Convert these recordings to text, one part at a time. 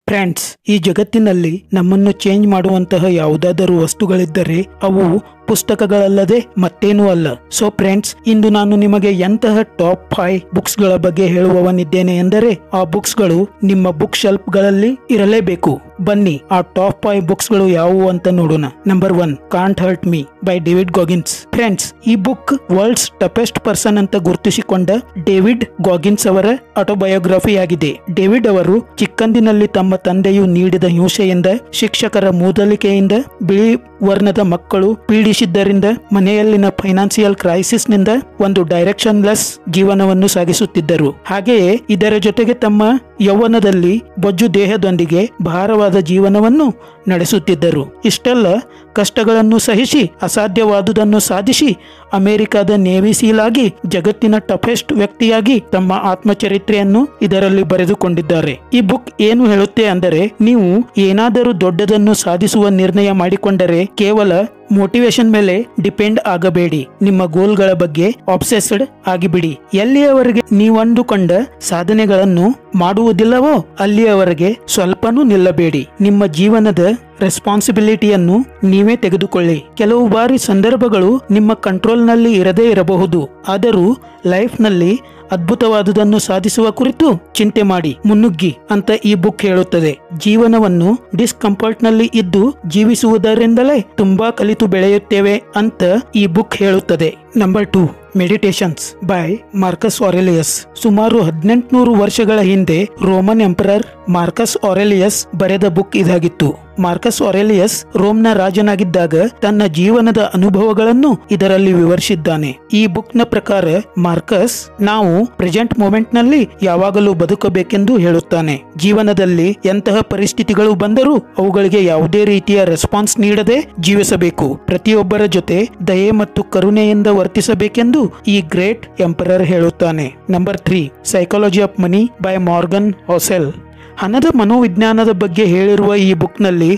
Friends, ಈ ಜಗತ್ತಿನಲ್ಲಿ ನಮ್ಮನ್ನು ಚೇಂಜ್ ಮಾಡುವಂತಹ ಯಾವುದಾದರೂ ವಸ್ತುಗಳಿದ್ದರೆ ಅವು ಪುಸ್ತಕಗಳಲ್ಲದೆ ಮತ್ತೇನೂ ಅಲ್ಲ. ಸೊ ಫ್ರೆಂಡ್ಸ್, ಇಂದು ನಾನು ನಿಮಗೆ ಎಂತಹ ಟಾಪ್ 5 ಬುಕ್ಸ್ ಗಳ ಬಗ್ಗೆ ಹೇಳುವವನಿದ್ದೇನೆ ಎಂದರೆ ಆ ಬುಕ್ಸ್ ಗಳು ನಿಮ್ಮ ಬುಕ್ ಶೆಲ್ಫ್ ಗಳಲ್ಲಿ ಇರಲೇಬೇಕು. ಬನ್ನಿ ಆ ಟಾಪ್ 5 ಬುಕ್ಸ್ ಗಳು ಯಾವುವು ಅಂತ ನೋಡೋಣ. Number 1, can't hurt me by David Goggins. Friends, ಈ ಬುಕ್ ವರ್ಲ್ಡ್ಸ್ ಟಫೆಸ್ಟ್ ಪರ್ಸನ್ ಅಂತ ಗುರುತಿಸಿಕೊಂಡ ಡೇವಿಡ್ ಗಾಗಿನ್ಸ್ ಅವರ ಆಟೋಬಯೋಗ್ರಫಿ ಆಗಿದೆ. ಡೇವಿಡ್ ಅವರು ಚಿಕ್ಕಂದಿನಲ್ಲಿ ತಮ್ಮ ತಂದೆಯು ನೀಡಿದ ಹಿಂಸೆಯಿಂದ, ಶಿಕ್ಷಕರ ಮೂದಲಿಕೆಯಿಂದ, ಬಿಳಿ ವರ್ಣದ ಮಕ್ಕಳು ಪೀಡಿಸಿದ್ದರಿಂದ, ಮನೆಯಲ್ಲಿನ ಫೈನಾನ್ಸಿಯಲ್ ಕ್ರೈಸಿಸ್ ನಿಂದ ಒಂದು ಡೈರೆಕ್ಷನ್ಲೆಸ್ ಜೀವನವನ್ನು ಸಾಗಿಸುತ್ತಿದ್ದರು. ಹಾಗೆಯೇ ಇದರ ಜೊತೆಗೆ ತಮ್ಮ ಯೌವನದಲ್ಲಿ ಬೊಜ್ಜು ದೇಹದೊಂದಿಗೆ ಭಾರವಾದ ಜೀವನವನ್ನು ನಡೆಸುತ್ತಿದ್ದರು. ಇಷ್ಟೆಲ್ಲ ಕಷ್ಟಗಳನ್ನು ಸಹಿಸಿ ಅಸಾಧ್ಯವಾದುದನ್ನು ಸಾಧಿಸಿ ಅಮೆರಿಕದ ನೇವಿ ಸೀಲ್ ಆಗಿ ಜಗತ್ತಿನ ಟಫೆಸ್ಟ್ ವ್ಯಕ್ತಿಯಾಗಿ ತಮ್ಮ ಆತ್ಮಚರಿತ್ರೆಯನ್ನು ಇದರಲ್ಲಿ ಬರೆದುಕೊಂಡಿದ್ದಾರೆ. ಈ ಬುಕ್ ಏನು ಹೇಳುತ್ತೆ ಅಂದರೆ, ನೀವು ಏನಾದರೂ ದೊಡ್ಡದನ್ನು ಸಾಧಿಸುವ ನಿರ್ಣಯ ಮಾಡಿಕೊಂಡರೆ ಕೇವಲ ಮೋಟಿವೇಶನ್ ಮೇಲೆ ಡಿಪೆಂಡ್ ಆಗಬೇಡಿ. ನಿಮ್ಮ ಗೋಲ್ಗಳ ಬಗ್ಗೆ ಆಬ್ಸೆಸ್ಡ್ ಆಗಿಬಿಡಿ. ಎಲ್ಲಿಯವರೆಗೆ ನೀವಂದುಕೊಂಡ ಸಾಧನೆಗಳನ್ನು ಮಾಡುವುದಿಲ್ಲವೋ ಅಲ್ಲಿಯವರೆಗೆ ಸ್ವಲ್ಪನೂ ನಿಲ್ಲಬೇಡಿ. ನಿಮ್ಮ ಜೀವನದ ರೆಸ್ಪಾನ್ಸಿಬಿಲಿಟಿಯನ್ನು ನೀವೇ ತೆಗೆದುಕೊಳ್ಳಿ. ಕೆಲವು ಬಾರಿ ಸಂದರ್ಭಗಳು ನಿಮ್ಮ ಕಂಟ್ರೋಲ್ನಲ್ಲಿ ಇರದೇ ಇರಬಹುದು, ಆದರೂ ಲೈಫ್ನಲ್ಲಿ ಅದ್ಭುತವಾದುದನ್ನು ಸಾಧಿಸುವ ಕುರಿತು ಚಿಂತೆ ಮಾಡಿ ಮುನ್ನುಗ್ಗಿ ಅಂತ ಈ ಬುಕ್ ಹೇಳುತ್ತದೆ. ಜೀವನವನ್ನು ಡಿಸ್ಕಂಫರ್ಟ್ ನಲ್ಲಿ ಇದ್ದು ಜೀವಿಸುವುದರಿಂದಲೇ ತುಂಬಾ ಕಲಿತು ಬೆಳೆಯುತ್ತೇವೆ ಅಂತ ಈ ಬುಕ್ ಹೇಳುತ್ತದೆ. Number 2, meditations by Marcus Aurelius. ಸುಮಾರು 1800 ವರ್ಷಗಳ ಹಿಂದೆ ರೋಮನ್ ಎಂಪರರ್ ಮಾರ್ಕಸ್ ಆರೆಲಿಯಸ್ ಬರೆದ ಬುಕ್ ಇದಾಗಿತ್ತು. ಮಾರ್ಕಸ್ ಆರೆಲಿಯಸ್ ರೋಮ್ನ ರಾಜನಾಗಿದ್ದಾಗ ತನ್ನ ಜೀವನದ ಅನುಭವಗಳನ್ನು ಇದರಲ್ಲಿ ವಿವರಿಸಿದ್ದಾನೆ. ಈ ಬುಕ್ ನ ಪ್ರಕಾರ ಮಾರ್ಕಸ್ ನಾವು ಪ್ರೆಸೆಂಟ್ ಮೂಮೆಂಟ್ ನಲ್ಲಿ ಯಾವಾಗಲೂ ಬದುಕಬೇಕೆಂದು ಹೇಳುತ್ತಾನೆ. ಜೀವನದಲ್ಲಿ ಎಂತಹ ಪರಿಸ್ಥಿತಿಗಳು ಬಂದರೂ ಅವುಗಳಿಗೆ ಯಾವುದೇ ರೀತಿಯ ರೆಸ್ಪಾನ್ಸ್ ನೀಡದೆ ಜೀವಿಸಬೇಕು. ಪ್ರತಿಯೊಬ್ಬರ ಜೊತೆ ದಯೆ ಮತ್ತು ಕರುಣೆಯಿಂದ ವರ್ತಿಸಬೇಕೆಂದು ಈ ಗ್ರೇಟ್ ಎಂಪರರ್ ಹೇಳುತ್ತಾನೆ. Number 3, psychology of money by Morgan Housel. ಹಣದ ಮನೋವಿಜ್ಞಾನದ ಬಗ್ಗೆ ಹೇಳಿರುವ ಈ ಬುಕ್ ನಲ್ಲಿ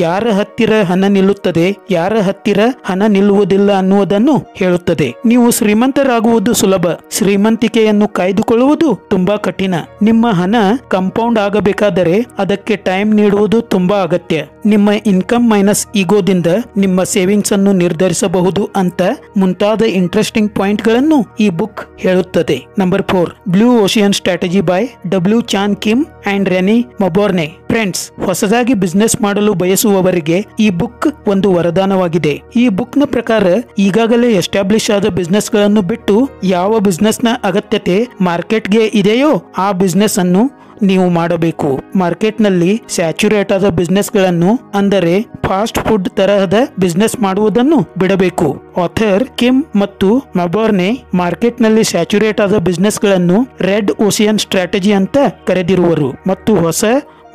ಯಾರ ಹತ್ತಿರ ಹಣ ನಿಲ್ಲುತ್ತದೆ, ಯಾರ ಹತ್ತಿರ ಹಣ ನಿಲ್ಲುವುದಿಲ್ಲ ಅನ್ನುವುದನ್ನು ಹೇಳುತ್ತದೆ. ನೀವು ಶ್ರೀಮಂತರಾಗುವುದು ಸುಲಭ, ಶ್ರೀಮಂತಿಕೆಯನ್ನು ಕಾಯ್ದುಕೊಳ್ಳುವುದು ತುಂಬಾ ಕಠಿಣ. ನಿಮ್ಮ ಹಣ ಕಂಪೌಂಡ್ ಆಗಬೇಕಾದರೆ ಅದಕ್ಕೆ ಟೈಮ್ ನೀಡುವುದು ತುಂಬಾ ಅಗತ್ಯ. ನಿಮ್ಮ ಇನ್ಕಮ್ ಮೈನಸ್ ಈಗೋದಿಂದ ನಿಮ್ಮ ಸೇವಿಂಗ್ಸ್ ಅನ್ನು ನಿರ್ಧರಿಸಬಹುದು ಅಂತ ಮುಂತಾದ ಇಂಟ್ರೆಸ್ಟಿಂಗ್ ಪಾಯಿಂಟ್ ಗಳನ್ನು ಈ ಬುಕ್ ಹೇಳುತ್ತದೆ. Number 4, blue ocean strategy by W Chan Kim and Renee Mauborgne. Friends, ಹೊಸದಾಗಿ ಬಿಸ್ನೆಸ್ ಮಾಡಲು ಬಯಸುವವರಿಗೆ ಈ ಬುಕ್ ಒಂದು ವರದಾನವಾಗಿದೆ. ಈ ಬುಕ್ ನ ಪ್ರಕಾರ ಈಗಾಗಲೇ ಎಸ್ಟಾಬ್ಲಿಷ್ ಆದ ಬಿಸ್ನೆಸ್ ಗಳನ್ನು ಬಿಟ್ಟು ಯಾವ ಬಿಸ್ನೆಸ್ ನ ಅಗತ್ಯತೆ ಮಾರ್ಕೆಟ್ಗೆ ಇದೆಯೋ ಆ ಬಿಸ್ನೆಸ್ ಅನ್ನು ನೀವು ಮಾಡಬೇಕು. ಮಾರ್ಕೆಟ್ ನಲ್ಲಿ ಸ್ಯಾಚುರೇಟ್ ಆದ ಬಿಸ್ನೆಸ್ ಗಳನ್ನು, ಅಂದರೆ ಫಾಸ್ಟ್ ಫುಡ್ ತರಹದ ಬಿಸ್ನೆಸ್ ಮಾಡುವುದನ್ನು ಬಿಡಬೇಕು. ಆಥರ್ ಕಿಮ್ ಮತ್ತು ಮೊಬೋರ್ನೆ ಮಾರ್ಕೆಟ್ ನಲ್ಲಿ ಸ್ಯಾಚುರೇಟ್ ಆದ ಬಿಸ್ನೆಸ್ ಗಳನ್ನು ರೆಡ್ ಓಷಿಯನ್ ಸ್ಟ್ರಾಟಜಿ ಅಂತ ಕರೆದಿರುವರು ಮತ್ತು ಹೊಸ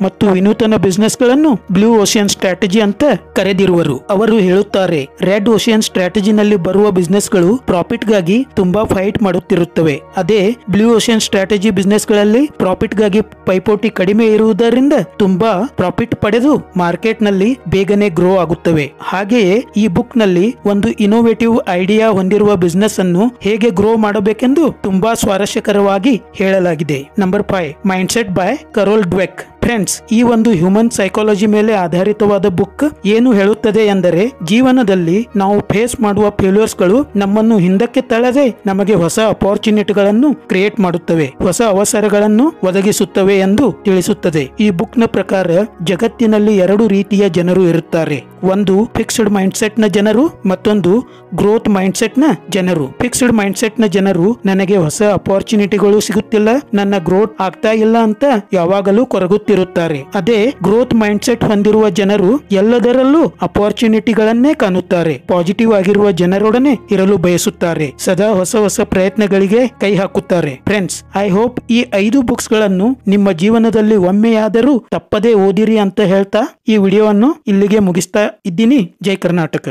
ಮತ್ತು ವಿನೂತನ ಬಿಸ್ನೆಸ್ ಗಳನ್ನು ಬ್ಲೂ ಓಷಿಯನ್ ಸ್ಟ್ರಾಟಜಿ ಅಂತ ಕರೆದಿರುವರು. ಅವರು ಹೇಳುತ್ತಾರೆ, ರೆಡ್ ಓಷಿಯನ್ ಸ್ಟ್ರಾಟಜಿನಲ್ಲಿ ಬರುವ ಬಿಸ್ನೆಸ್ ಗಳು ಪ್ರಾಫಿಟ್ ಗಾಗಿ ತುಂಬಾ ಫೈಟ್ ಮಾಡುತ್ತಿರುತ್ತವೆ. ಅದೇ ಬ್ಲೂ ಓಷಿಯನ್ ಸ್ಟ್ರಾಟಜಿ ಬಿಸ್ನೆಸ್ ಗಳಲ್ಲಿ ಪ್ರಾಫಿಟ್ ಗಾಗಿ ಪೈಪೋಟಿ ಕಡಿಮೆ ಇರುವುದರಿಂದ ತುಂಬಾ ಪ್ರಾಫಿಟ್ ಪಡೆದು ಮಾರ್ಕೆಟ್ ನಲ್ಲಿ ಬೇಗನೆ ಗ್ರೋ ಆಗುತ್ತವೆ. ಹಾಗೆಯೇ ಈ ಬುಕ್ ನಲ್ಲಿ ಒಂದು ಇನೋವೇಟಿವ್ ಐಡಿಯಾ ಹೊಂದಿರುವ ಬಿಸ್ನೆಸ್ ಅನ್ನು ಹೇಗೆ ಗ್ರೋ ಮಾಡಬೇಕೆಂದು ತುಂಬಾ ಸ್ವಾರಸ್ಯಕರವಾಗಿ ಹೇಳಲಾಗಿದೆ. Number 5, mindset by Carol Dweck. Friends, ಈ ಒಂದು ಹ್ಯೂಮನ್ ಸೈಕಾಲಜಿ ಮೇಲೆ ಆಧಾರಿತವಾದ ಬುಕ್ ಏನು ಹೇಳುತ್ತದೆ ಎಂದರೆ, ಜೀವನದಲ್ಲಿ ನಾವು ಫೇಸ್ ಮಾಡುವ ಫೇಲ್ಯೂರ್ಸ್ ಗಳು ನಮ್ಮನ್ನು ಹಿಂದಕ್ಕೆ ತಳ್ಳದೆ ನಮಗೆ ಹೊಸ ಅಪಾರ್ಚುನಿಟಿಗಳನ್ನು ಕ್ರಿಯೇಟ್ ಮಾಡುತ್ತವೆ, ಹೊಸ ಅವಸರಗಳನ್ನು ಒದಗಿಸುತ್ತವೆ ಎಂದು ತಿಳಿಸುತ್ತದೆ. ಈ ಬುಕ್ ನ ಪ್ರಕಾರ ಜಗತ್ತಿನಲ್ಲಿ 2 ರೀತಿಯ ಜನರು ಇರುತ್ತಾರೆ. ಒಂದು ಫಿಕ್ಸ್ಡ್ ಮೈಂಡ್ಸೆಟ್ ನ ಜನರು, ಮತ್ತೊಂದು ಗ್ರೋತ್ ಮೈಂಡ್ಸೆಟ್ ನ ಜನರು. ಫಿಕ್ಸ್ಡ್ ಮೈಂಡ್ಸೆಟ್ ನ ಜನರು ನನಗೆ ಹೊಸ ಅಪಾರ್ಚುನಿಟಿಗಳು ಸಿಗುತ್ತಿಲ್ಲ, ನನ್ನ ಗ್ರೋತ್ ಆಗ್ತಾ ಇಲ್ಲ ಅಂತ ಯಾವಾಗಲೂ ಕೊರಗುತ್ತಿರುತ್ತಾರೆ. ಅದೇ ಗ್ರೋತ್ ಮೈಂಡ್ಸೆಟ್ ಹೊಂದಿರುವ ಜನರು ಎಲ್ಲದರಲ್ಲೂ ಅಪಾರ್ಚುನಿಟಿಗಳನ್ನೇ ಕಾಣುತ್ತಾರೆ. ಪಾಸಿಟಿವ್ ಆಗಿರುವ ಜನರೊಡನೆ ಇರಲು ಬಯಸುತ್ತಾರೆ, ಸದಾ ಹೊಸ ಹೊಸ ಪ್ರಯತ್ನಗಳಿಗೆ ಕೈ ಹಾಕುತ್ತಾರೆ. ಫ್ರೆಂಡ್ಸ್, ಐ ಹೋಪ್ ಈ 5 ಬುಕ್ಸ್ ಗಳನ್ನು ನಿಮ್ಮ ಜೀವನದಲ್ಲಿ ಒಮ್ಮೆಯಾದರೂ ತಪ್ಪದೇ ಓದಿರಿ ಅಂತ ಹೇಳ್ತಾ ಈ ವಿಡಿಯೋವನ್ನು ಇಲ್ಲಿಗೆ ಮುಗಿಸ್ತಾ ಇದ್ದೀನಿ. ಜೈ ಕರ್ನಾಟಕ.